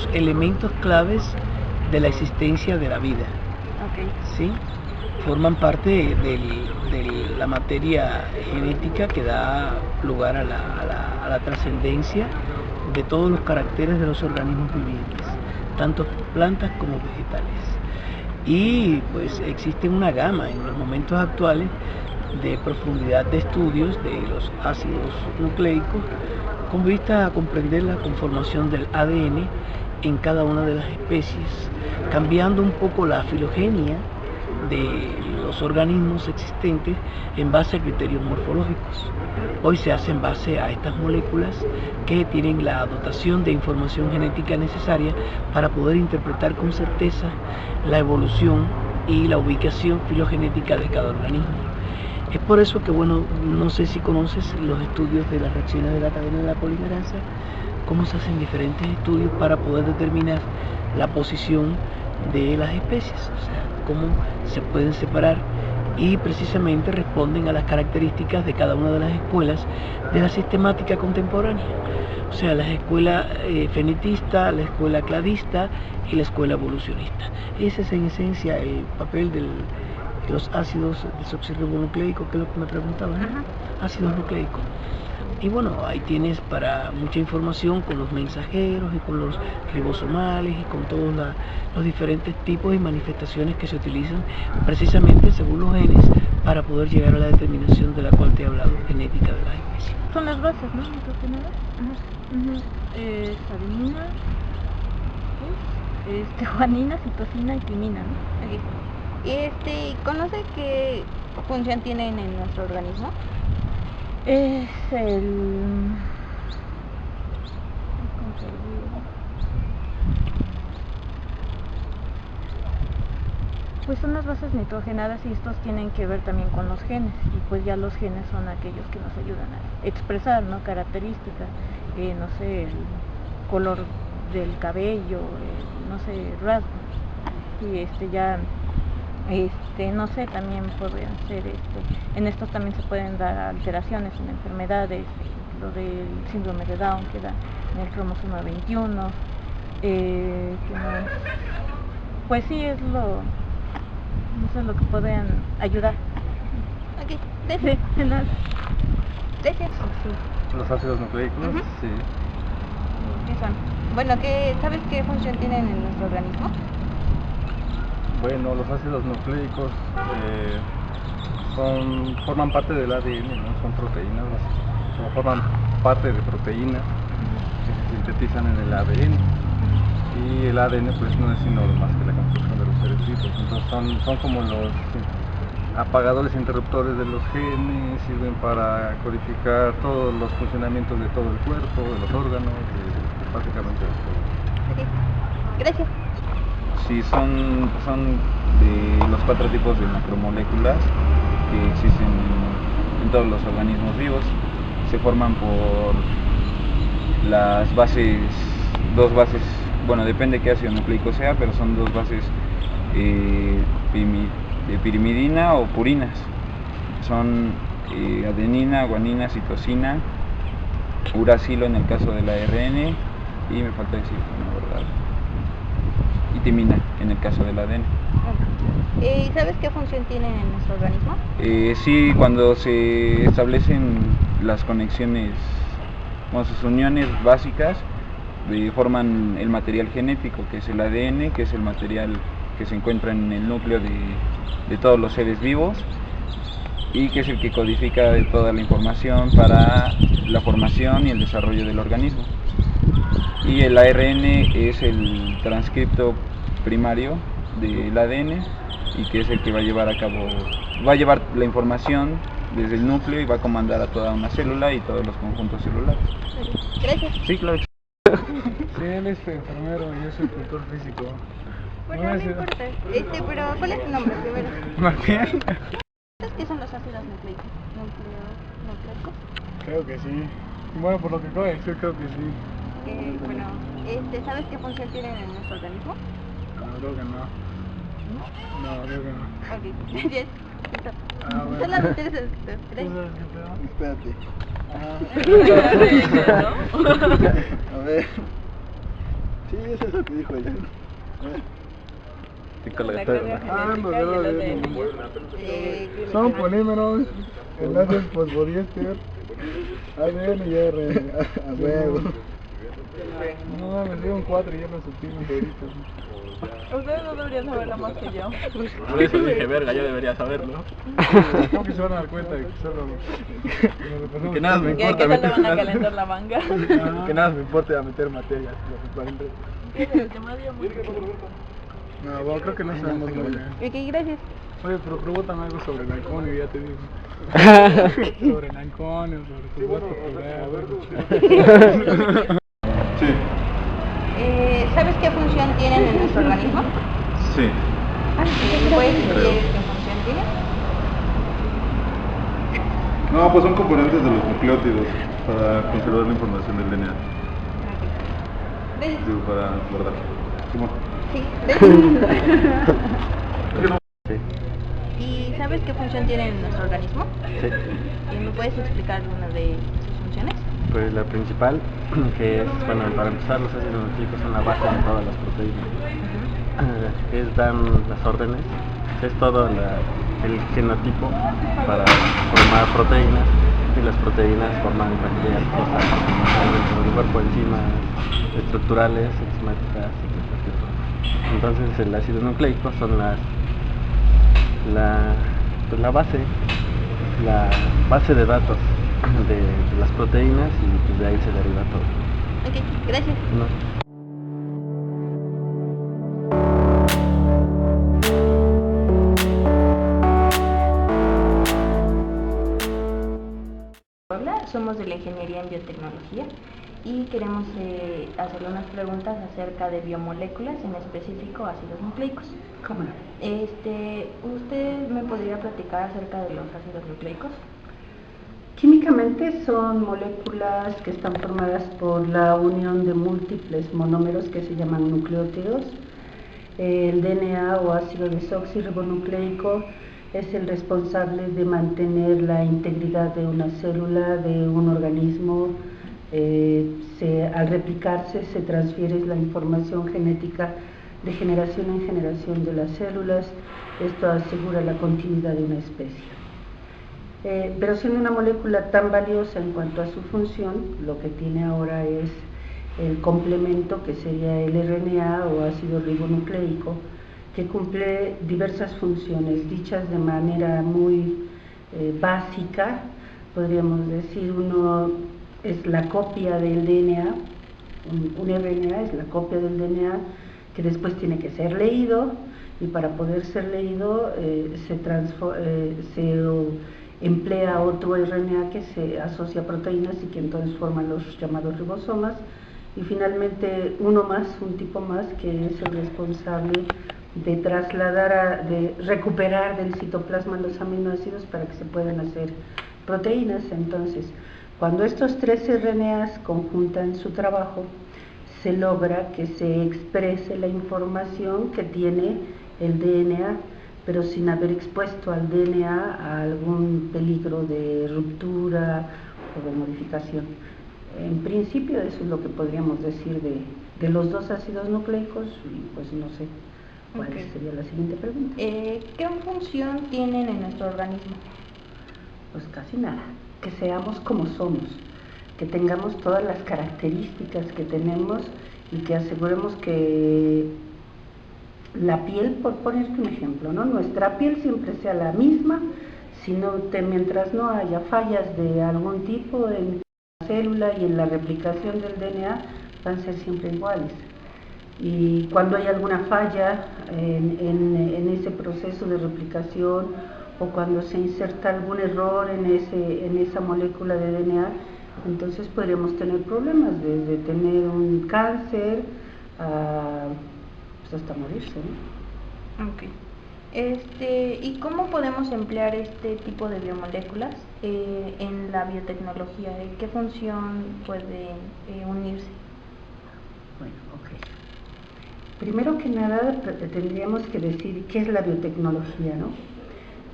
los elementos claves de la existencia de la vida. Okay. ¿Sí? Forman parte de la materia genética que da lugar a la trascendencia de todos los caracteres de los organismos vivientes, tanto plantas como vegetales. Y pues existe una gama en los momentos actuales de profundidad de estudios de los ácidos nucleicos con vista a comprender la conformación del ADN en cada una de las especies, cambiando un poco la filogenia de los organismos existentes en base a criterios morfológicos. Hoy se hace en base a estas moléculas que tienen la dotación de información genética necesaria para poder interpretar con certeza la evolución y la ubicación filogenética de cada organismo. Es por eso que, bueno, no sé si conoces los estudios de las reacciones de la cadena de la polimerasa, cómo se hacen diferentes estudios para poder determinar la posición de las especies, o sea, cómo se pueden separar, y precisamente responden a las características de cada una de las escuelas de la sistemática contemporánea, o sea, la escuela fenetista, la escuela cladista y la escuela evolucionista. Ese es en esencia el papel de los ácidos desoxirribonucleicos, que es lo que me preguntaban, ¿no? Ácidos nucleicos. Y bueno, ahí tienes para mucha información con los mensajeros y con los ribosomales y con todos los diferentes tipos y manifestaciones que se utilizan precisamente según los genes para poder llegar a la determinación de la cual te he hablado, genética de las especies. Son las bases, ¿no? Adenina, guanina, citosina y timina, ¿no? Okay. ¿Conoce qué función tienen en nuestro organismo? Es pues son las bases nitrogenadas, y estos tienen que ver también con los genes, y pues ya los genes son aquellos que nos ayudan a expresar, ¿no? Características, no sé, el color del cabello, no sé, rasgos, y ya no sé, también pueden ser, en estos también se pueden dar alteraciones en enfermedades, lo del síndrome de Down que da en el cromosoma 21, pues sí, es lo que pueden ayudar. Ok, gracias. Sí, nada. Gracias. Los ácidos nucleicos, sí. ¿Qué son? Bueno, ¿sabes qué función tienen en nuestro organismo? Bueno, los ácidos nucleicos forman parte del ADN, ¿no? Son proteínas, forman parte de proteínas que se sintetizan en el ADN, y el ADN pues no es sino más que la construcción de los seres vivos. Entonces son como los apagadores interruptores de los genes, sirven para codificar todos los funcionamientos de todo el cuerpo, de los órganos, básicamente de todo. Okay. Gracias. Sí, son de los 4 tipos de macromoléculas que existen en todos los organismos vivos. Se forman por las bases, 2 bases, bueno, depende qué ácido nucleico sea, pero son 2 bases de pirimidina o purinas. Son adenina, guanina, citosina, uracilo en el caso del ARN, y me falta decir una verdad, y timina en el caso del ADN. ¿Sabes qué función tienen en nuestro organismo? Sí, cuando se establecen las conexiones, sus uniones básicas, forman el material genético, que es el ADN, que es el material que se encuentra en el núcleo de todos los seres vivos, y que es el que codifica toda la información para la formación y el desarrollo del organismo. Y el ARN es el transcripto primario del ADN, y que es el que va a llevar la información desde el núcleo y va a comandar a toda una célula y todos los conjuntos celulares. Gracias. Sí, claro. Sí, él es enfermero y yo soy cultor físico. Bueno, no importa. Pero ¿cuál es tu nombre primero? Martín. ¿Sabes qué son los ácidos nucleicos? Creo que sí. Bueno, por lo que acabo de decir, creo que sí. Bueno, ¿sabes qué función tienen en nuestro organismo? No, creo que no. No, creo que no. Ok, gracias. Bueno. Solamente esos 3. Espérate. ¿No? A ver. Sí, es eso que dijo ella. La carga genética y el ADN. Son polímeros, enlaces fosfodiéster, ADN y R. A huevo. No mames, dio un 4 y ya lo supimos ahorita. Ustedes no deberían saberlo más que yo. Por eso dije, verga, yo debería saberlo. ¿Cómo que se van a dar cuenta de que solo... Que nada me Que importa. solo van a calentar la manga. Que nada me importa a meter materia. No, bueno, creo que no sabemos muy bien. Ok, gracias. Oye, pero pregúntame algo sobre el halconio y ya te digo. Sobre el halconio, sobre tu gato. Sí. ¿Sabes qué función tienen en nuestro organismo? Sí. ¿Puedes decir qué función tienen? No, pues son componentes de los nucleótidos para conservar la información del DNA. Gracias. Digo, para guardar. Simón. Sí, gracias. Sí, ¿Y sabes qué función tienen en nuestro organismo? sí. ¿Me puedes explicar alguna de sus funciones? Pues la principal, que es, bueno, para empezar, los ácidos nucleicos son la base de todas las proteínas. Dan las órdenes, es todo el genotipo para formar proteínas, y las proteínas forman cualquier cosa dentro del cuerpo, enzimas estructurales, enzimáticas y cualquier cosa. Entonces el ácido nucleico son la base de datos de las proteínas, y pues de ahí se deriva todo. Ok, gracias. ¿No? Hola, somos de la Ingeniería en Biotecnología y queremos hacerle unas preguntas acerca de biomoléculas, en específico ácidos nucleicos. ¿Cómo no? ¿Usted me podría platicar acerca de los ácidos nucleicos? Químicamente son moléculas que están formadas por la unión de múltiples monómeros que se llaman nucleótidos. El DNA o ácido desoxirribonucleico es el responsable de mantener la integridad de una célula, de un organismo. Al replicarse se transfiere la información genética de generación en generación de las células. Esto asegura la continuidad de una especie. Pero siendo una molécula tan valiosa en cuanto a su función, lo que tiene ahora es el complemento, que sería el RNA o ácido ribonucleico, que cumple diversas funciones, dichas de manera muy básica. Podríamos decir, uno es la copia del DNA, un RNA es la copia del DNA que después tiene que ser leído, y para poder ser leído se emplea otro RNA que se asocia a proteínas y que entonces forman los llamados ribosomas, y finalmente uno más, un tipo más, que es el responsable de trasladar, de recuperar del citoplasma los aminoácidos para que se puedan hacer proteínas. Entonces, cuando estos tres RNAs conjuntan su trabajo, se logra que se exprese la información que tiene el DNA, pero sin haber expuesto al DNA a algún peligro de ruptura o de modificación. En principio eso es lo que podríamos decir de los dos ácidos nucleicos, y pues no sé cuál sería la siguiente pregunta. ¿Qué función tienen en nuestro organismo? Pues casi nada, que seamos como somos, que tengamos todas las características que tenemos y que aseguremos que la piel, por ponerte un ejemplo, ¿no? Nuestra piel siempre sea la misma, mientras no haya fallas de algún tipo en la célula y en la replicación del DNA, van a ser siempre iguales. Y cuando hay alguna falla en ese proceso de replicación, o cuando se inserta algún error en esa molécula de DNA, entonces podríamos tener problemas, desde tener un cáncer hasta morirse, ¿no? Ok. ¿Y cómo podemos emplear este tipo de biomoléculas en la biotecnología? ¿Qué función pueden unirse? Bueno, ok. Primero que nada tendríamos que decir qué es la biotecnología, ¿no?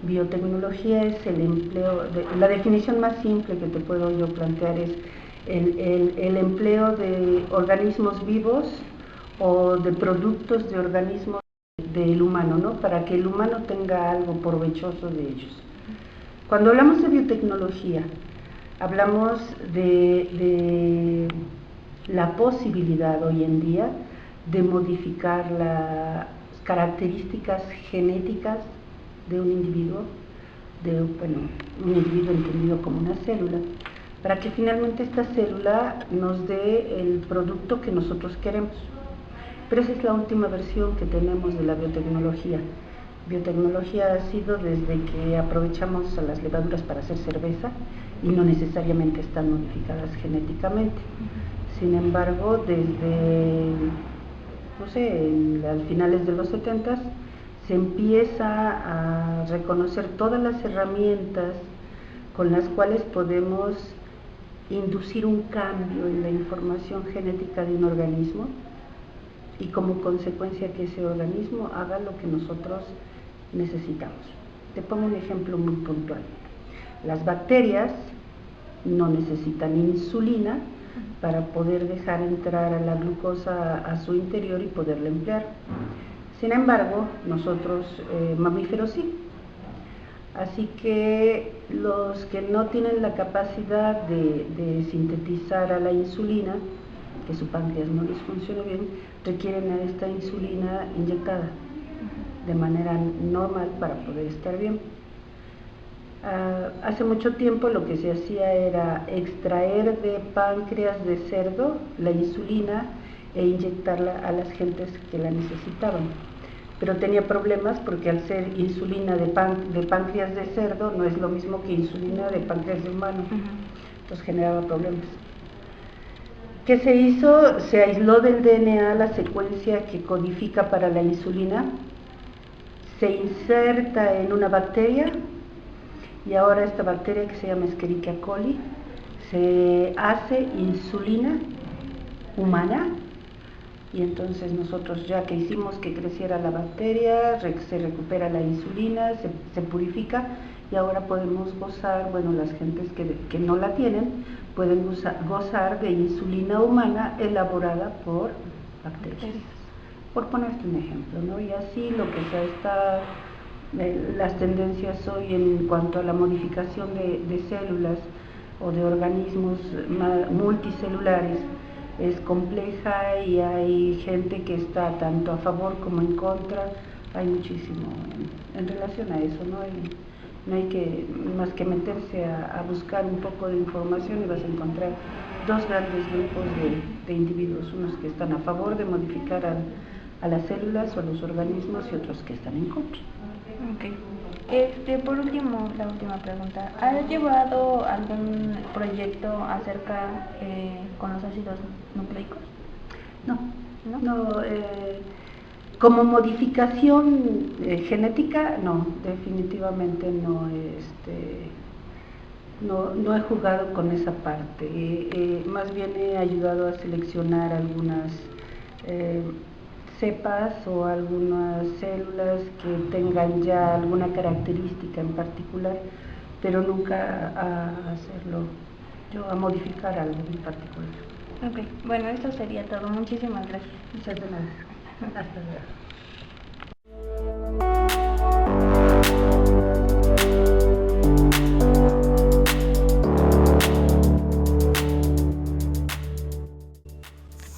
Biotecnología es el empleo, la definición más simple que te puedo yo plantear es el empleo de organismos vivos o de productos de organismos del humano, ¿no? Para que el humano tenga algo provechoso de ellos. Cuando hablamos de biotecnología, hablamos de la posibilidad hoy en día de modificar las características genéticas de un individuo, un individuo entendido como una célula, para que finalmente esta célula nos dé el producto que nosotros queremos. Pero esa es la última versión que tenemos de la biotecnología. Biotecnología ha sido desde que aprovechamos a las levaduras para hacer cerveza y no necesariamente están modificadas genéticamente. Sin embargo, desde, al finales de los 70s, se empieza a reconocer todas las herramientas con las cuales podemos inducir un cambio en la información genética de un organismo y como consecuencia que ese organismo haga lo que nosotros necesitamos. Te pongo un ejemplo muy puntual. Las bacterias no necesitan insulina para poder dejar entrar a la glucosa a su interior y poderla emplear. Sin embargo, nosotros mamíferos sí. Así que los que no tienen la capacidad de sintetizar a la insulina, que su páncreas no les funciona bien, requieren a esta insulina inyectada de manera normal para poder estar bien. Hace mucho tiempo lo que se hacía era extraer de páncreas de cerdo la insulina e inyectarla a las gentes que la necesitaban. Pero tenía problemas porque al ser insulina de páncreas de cerdo no es lo mismo que insulina de páncreas de humano. Entonces generaba problemas. ¿Qué se hizo? Se aisló del DNA la secuencia que codifica para la insulina, se inserta en una bacteria y ahora esta bacteria, que se llama Escherichia coli, se hace insulina humana. Y entonces nosotros, ya que hicimos que creciera la bacteria, se recupera la insulina, se purifica y ahora podemos gozar, las gentes que no la tienen, pueden gozar de insulina humana elaborada por bacterias. Por ponerte un ejemplo, ¿no? Y así lo que está, las tendencias hoy en cuanto a la modificación de células o de organismos multicelulares, es compleja y hay gente que está tanto a favor como en contra. Hay muchísimo en relación a eso, ¿no? No hay que más que meterse a buscar un poco de información y vas a encontrar dos grandes grupos de individuos, unos que están a favor de modificar a las células o a los organismos y otros que están en contra. Por último, la última pregunta. ¿Has llevado algún proyecto acerca con los ácidos nucleicos? No. Como modificación genética, no, definitivamente no. No he jugado con esa parte. Más bien he ayudado a seleccionar algunas cepas o algunas células que tengan ya alguna característica en particular, pero nunca a a modificar algo en particular. Bueno, eso sería todo. Muchísimas gracias. Muchas gracias. Hasta luego.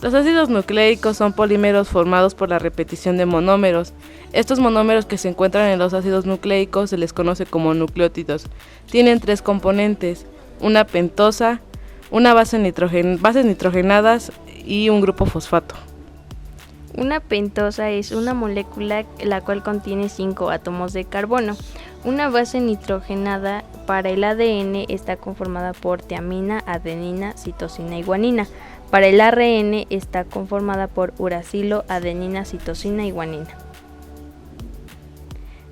Los ácidos nucleicos son polímeros formados por la repetición de monómeros. Estos monómeros que se encuentran en los ácidos nucleicos se les conoce como nucleótidos. Tienen 3 componentes, una pentosa, bases nitrogenadas y un grupo fosfato. Una pentosa es una molécula la cual contiene 5 átomos de carbono. Una base nitrogenada para el ADN está conformada por tiamina, adenina, citosina y guanina. Para el ARN está conformada por uracilo, adenina, citosina y guanina.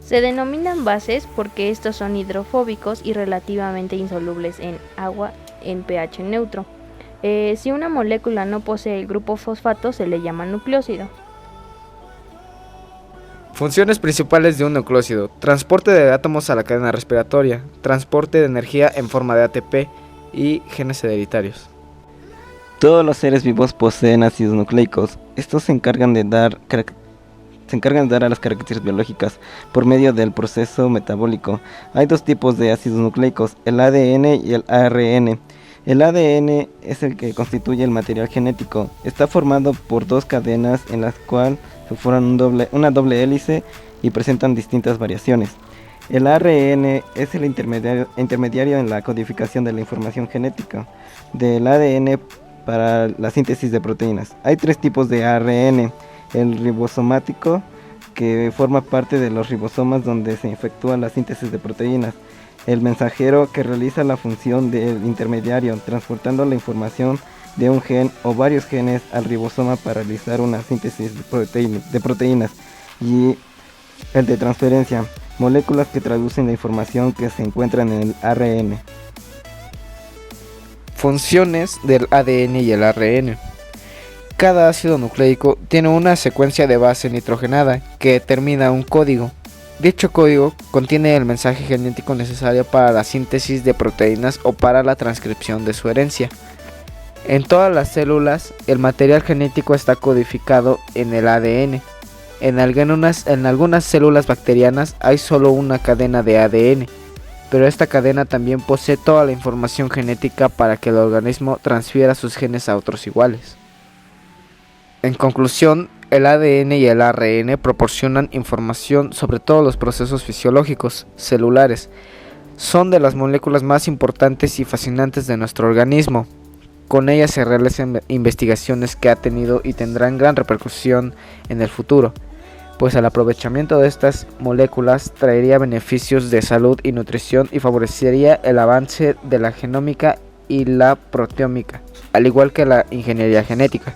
Se denominan bases porque estos son hidrofóbicos y relativamente insolubles en agua en pH neutro. Si una molécula no posee el grupo fosfato, se le llama nucleósido. Funciones principales de un nucleósido: transporte de átomos a la cadena respiratoria, transporte de energía en forma de ATP y genes hereditarios. Todos los seres vivos poseen ácidos nucleicos. Estos se encargan de dar a las características biológicas por medio del proceso metabólico. Hay dos tipos de ácidos nucleicos, el ADN y el ARN. El ADN es el que constituye el material genético. Está formado por dos cadenas en las cuales se forman una doble hélice y presentan distintas variaciones. El ARN es el intermediario en la codificación de la información genética del ADN para la síntesis de proteínas. Hay tres tipos de ARN: el ribosomático, que forma parte de los ribosomas donde se efectúa la síntesis de proteínas; el mensajero, que realiza la función del intermediario, transportando la información de un gen o varios genes al ribosoma para realizar una síntesis de proteínas; y el de transferencia, moléculas que traducen la información que se encuentra en el ARN. Funciones del ADN y el ARN. Cada ácido nucleico tiene una secuencia de base nitrogenada que determina un código. Dicho código contiene el mensaje genético necesario para la síntesis de proteínas o para la transcripción de su herencia. En todas las células, el material genético está codificado en el ADN. En algunas células bacterianas hay solo una cadena de ADN, pero esta cadena también posee toda la información genética para que el organismo transfiera sus genes a otros iguales. En conclusión, el ADN y el ARN proporcionan información sobre todos los procesos fisiológicos, celulares. Son de las moléculas más importantes y fascinantes de nuestro organismo. Con ellas se realizan investigaciones que ha tenido y tendrán gran repercusión en el futuro, pues el aprovechamiento de estas moléculas traería beneficios de salud y nutrición y favorecería el avance de la genómica y la proteómica, al igual que la ingeniería genética.